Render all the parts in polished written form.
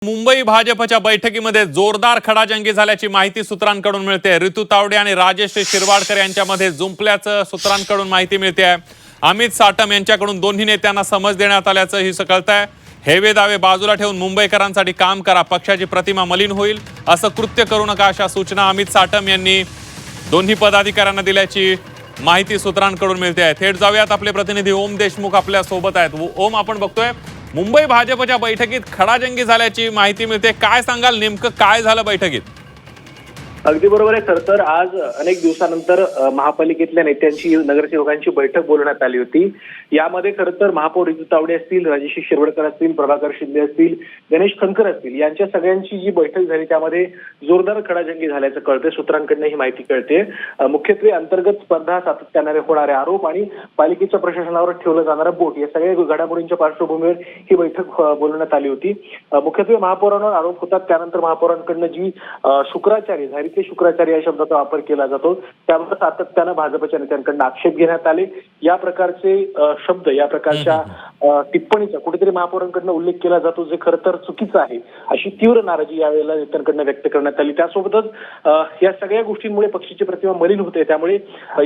मुंबई भाजपच्या बैठकीमध्ये जोरदार खडाजंगी झाल्याची माहिती सूत्रांकडून मिळते। ऋतू तावडे आणि राजेश शिरवाडकर यांच्यामध्ये जुंपल्याचं सूत्रांकडून माहिती मिळते आहे। अमित साटम यांच्याकडून दोन्ही नेत्यांना समज देण्यात आल्याचं ही कळतंय। हेवे दावे बाजूला ठेवून मुंबईकरांसाठी काम करा, पक्षाची प्रतिमा मलिन होईल, असं कृत्य करू नका, अशा सूचना अमित साटम यांनी दोन्ही पदाधिकाऱ्यांना दिल्याची माहिती सूत्रांकडून मिळते आहे। थेट जाऊयात, आपले प्रतिनिधी ओम देशमुख आपल्या सोबत आहेत। ओम, आपण बघतोय मुंबई भाजपच्या बैठकीत खडाजंगी झाल्याची माहिती मिळते, काय सांगाल, नेमकं काय झालं बैठकीत? अगदी बरोबर आहे। खरं तर आज अनेक दिवसानंतर महापालिकेतल्या नेत्यांची, नगरसेवकांची बैठक बोलवण्यात आली होती। यामध्ये खरं तर महापौर ऋतू तावडे असतील, राजेश शिरवाडकर असतील, प्रभाकर शिंदे असतील, गणेश खनकर असतील, यांच्या सगळ्यांची जी बैठक झाली त्यामध्ये जोरदार खडाजंगी झाल्याचं कळते। सूत्रांकडून ही माहिती कळते। मुख्यत्वे अंतर्गत स्पर्धा, सातत्याने होणारे आरोप आणि पालिकेच्या प्रशासनावर ठेवलं जाणारं बोट, या सगळ्या घडामोडींच्या पार्श्वभूमीवर ही बैठक बोलवण्यात आली होती। मुख्यत्वे महापौरांवर आरोप होतात, त्यानंतर महापौरांकडनं जी शुक्राचार्य ते शुक्राचार्य या शब्दाचा वापर केला जातो, त्यावर सातत्यानं भाजपच्या नेत्यांकडून आक्षेप घेण्यात आले। या प्रकारचे शब्द, या प्रकारच्या टिप्पणीचा कुठेतरी महापौरांकडनं उल्लेख केला जातो, जे खरं तर चुकीचं आहे, अशी तीव्र नाराजी यावेळेला नेत्यांकडनं व्यक्त करण्यात आली। त्यासोबतच या सगळ्या गोष्टींमुळे पक्षाची प्रतिमा मलिन होते, त्यामुळे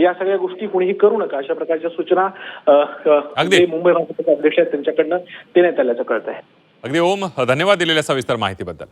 या सगळ्या गोष्टी कोणीही करू नका, अशा प्रकारच्या सूचना मुंबई भाजपचे अध्यक्ष आहेत त्यांच्याकडनं देण्यात आल्याचं कळत आहे। अगदी ओम, धन्यवाद दिलेल्या सविस्तर माहितीबद्दल।